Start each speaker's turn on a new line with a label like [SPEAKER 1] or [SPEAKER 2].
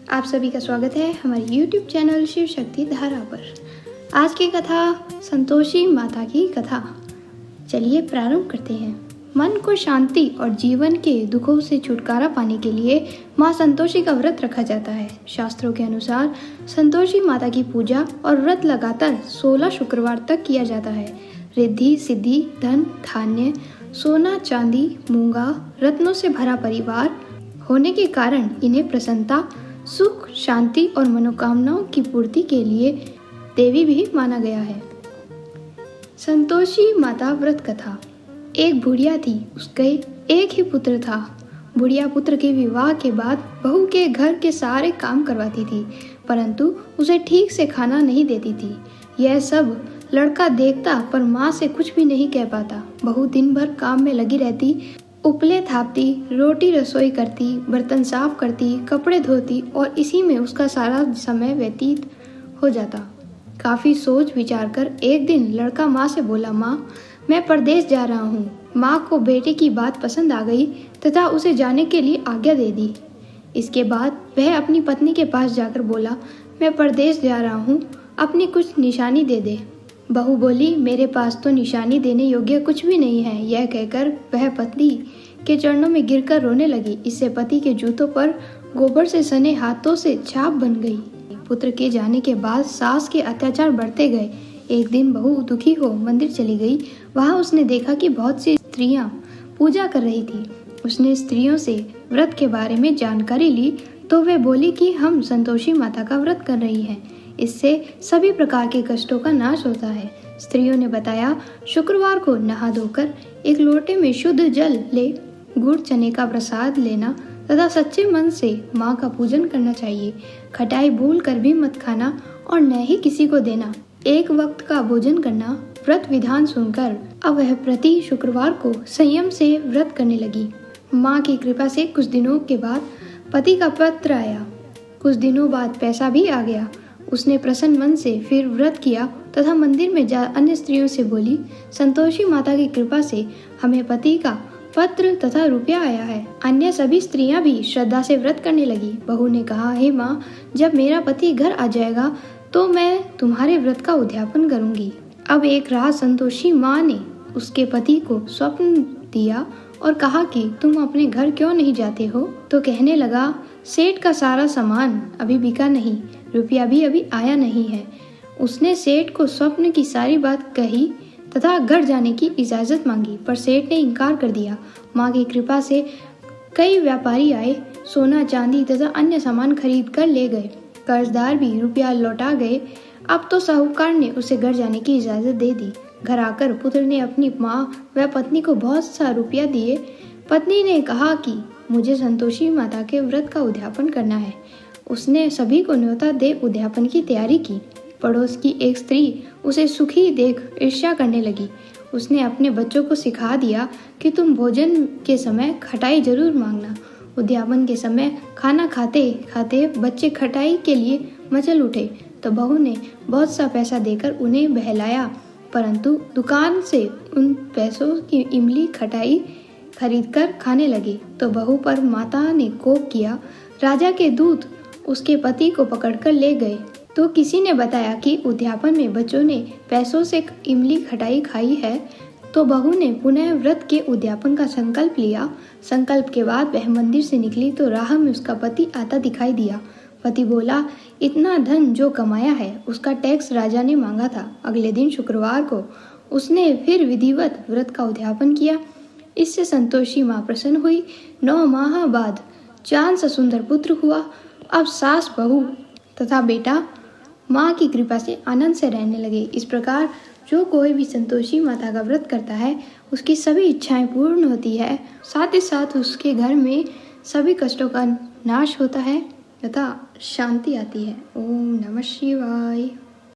[SPEAKER 1] आप सभी का स्वागत है हमारे YouTube चैनल शिव शक्ति धारा पर। आज की कथा संतोषी माता की कथा। चलिए प्रारंभ करते हैं। मन को शांति और जीवन के दुखों से छुटकारा पाने के लिए माँ संतोषी का व्रत रखा जाता है। शास्त्रों के अनुसार संतोषी माता की पूजा और व्रत लगातार 16 शुक्रवार तक किया जाता है। रिद्धि सिद्धि, धन धान्य, सोना चांदी, मूंगा, रत्नों से भरा परिवार होने के कारण इन्हें प्रसन्नता, सुख, शांति और मनोकामनाओं की पूर्ति के लिए देवी भी माना गया है। संतोषी माता व्रत कथा। एक बुढ़िया थी, उसके एक ही पुत्र था। बुढ़िया पुत्र के विवाह के बाद बहू के घर के सारे काम करवाती थी, परंतु उसे ठीक से खाना नहीं देती थी। यह सब लड़का देखता पर माँ से कुछ भी नहीं कह पाता। बहू दिन भर काम में लगी रहती, उपले थापती, रोटी रसोई करती, बर्तन साफ करती, कपड़े धोती और इसी में उसका सारा समय व्यतीत हो जाता। काफ़ी सोच विचार कर एक दिन लड़का माँ से बोला, माँ मैं परदेश जा रहा हूँ। माँ को बेटे की बात पसंद आ गई तथा उसे जाने के लिए आज्ञा दे दी। इसके बाद वह अपनी पत्नी के पास जाकर बोला, मैं परदेश जा रहा हूँ, अपनी कुछ निशानी दे दे। बहू बोली, मेरे पास तो निशानी देने योग्य कुछ भी नहीं है। यह कहकर वह पति के चरणों में गिरकर रोने लगी। इससे पति के जूतों पर गोबर से सने हाथों से छाप बन गई। पुत्र के जाने के बाद सास के अत्याचार बढ़ते गए। एक दिन बहू दुखी हो मंदिर चली गई। वहां उसने देखा कि बहुत सी स्त्रियां पूजा कर रही थी। उसने स्त्रियों से व्रत के बारे में जानकारी ली तो वे बोली कि हम संतोषी माता का व्रत कर रही हैं। इससे सभी प्रकार के कष्टों का नाश होता है। स्त्रियों ने बताया, शुक्रवार को नहा धोकर एक लोटे में शुद्ध जल ले, गुड़ चने का प्रसाद लेना तथा सच्चे मन से माँ का पूजन करना चाहिए। खटाई भूल कर भी मत खाना और न ही किसी को देना। एक वक्त का भोजन करना। व्रत विधान सुनकर अब वह प्रति शुक्रवार को संयम से व्रत करने लगी। माँ की कृपा से कुछ दिनों के बाद पति का पत्र आया। कुछ दिनों बाद पैसा भी आ गया। उसने प्रसन्न मन से फिर व्रत किया तथा मंदिर में जा अन्य स्त्रियों से बोली, संतोषी माता की कृपा से हमें पति का पत्र तथा रुपया आया है। अन्य सभी स्त्रियां भी श्रद्धा से व्रत करने लगी। बहू ने कहा, हे माँ, जब मेरा पति घर आ जाएगा तो मैं तुम्हारे व्रत का उद्यापन करूंगी। अब एक रात संतोषी माँ ने उसके पति को स्वप्न दिया और कहा कि तुम अपने घर क्यों नहीं जाते हो? तो कहने लगा, सेठ का सारा सामान अभी बिका नहीं, रुपया भी अभी आया नहीं है। उसने सेठ को स्वप्न की सारी बात कही तथा घर जाने की इजाज़त मांगी, पर सेठ ने इनकार कर दिया। माँ की कृपा से कई व्यापारी आए, सोना चांदी तथा अन्य सामान खरीद कर ले गए। कर्जदार भी रुपया लौटा गए। अब तो साहूकार ने उसे घर जाने की इजाज़त दे दी। घर आकर पुत्र ने अपनी माँ व पत्नी को बहुत सा रुपया दिए। पत्नी ने कहा कि मुझे संतोषी माता के व्रत का उद्यापन करना है। उसने सभी को न्योता दे उद्यापन की तैयारी की। पड़ोस की एक स्त्री उसे सुखी देख ईर्ष्या करने लगी। उसने अपने बच्चों को सिखा दिया कि तुम भोजन के समय खटाई जरूर मांगना। उद्यापन के समय खाना खाते खाते बच्चे खटाई के लिए मचल उठे तो बहू ने बहुत सा पैसा देकर उन्हें बहलाया, परंतु दुकान से उन पैसों की इमली खटाई खरीदकर खाने लगे तो बहू पर माता ने कोप किया। राजा के दूत उसके पति को पकड़कर ले गए तो किसी ने बताया कि उद्यापन में बच्चों ने पैसों से इमली खटाई खाई है। तो बहू ने पुनः व्रत के उद्यापन का संकल्प लिया। संकल्प के बाद वह मंदिर से निकली तो राह में उसका पति आता दिखाई दिया। पति बोला, इतना धन जो कमाया है उसका टैक्स राजा ने मांगा था। अगले दिन शुक्रवार को उसने फिर विधिवत व्रत का उद्यापन किया। इससे संतोषी माँ प्रसन्न हुई। 9 माह बाद चांद सा सुंदर पुत्र हुआ। अब सास, बहू तथा बेटा माँ की कृपा से आनंद से रहने लगे। इस प्रकार जो कोई भी संतोषी माता का व्रत करता है उसकी सभी इच्छाएं पूर्ण होती है, साथ ही साथ उसके घर में सभी कष्टों का नाश होता है तथा शांति आती है। ओम नमः शिवाय।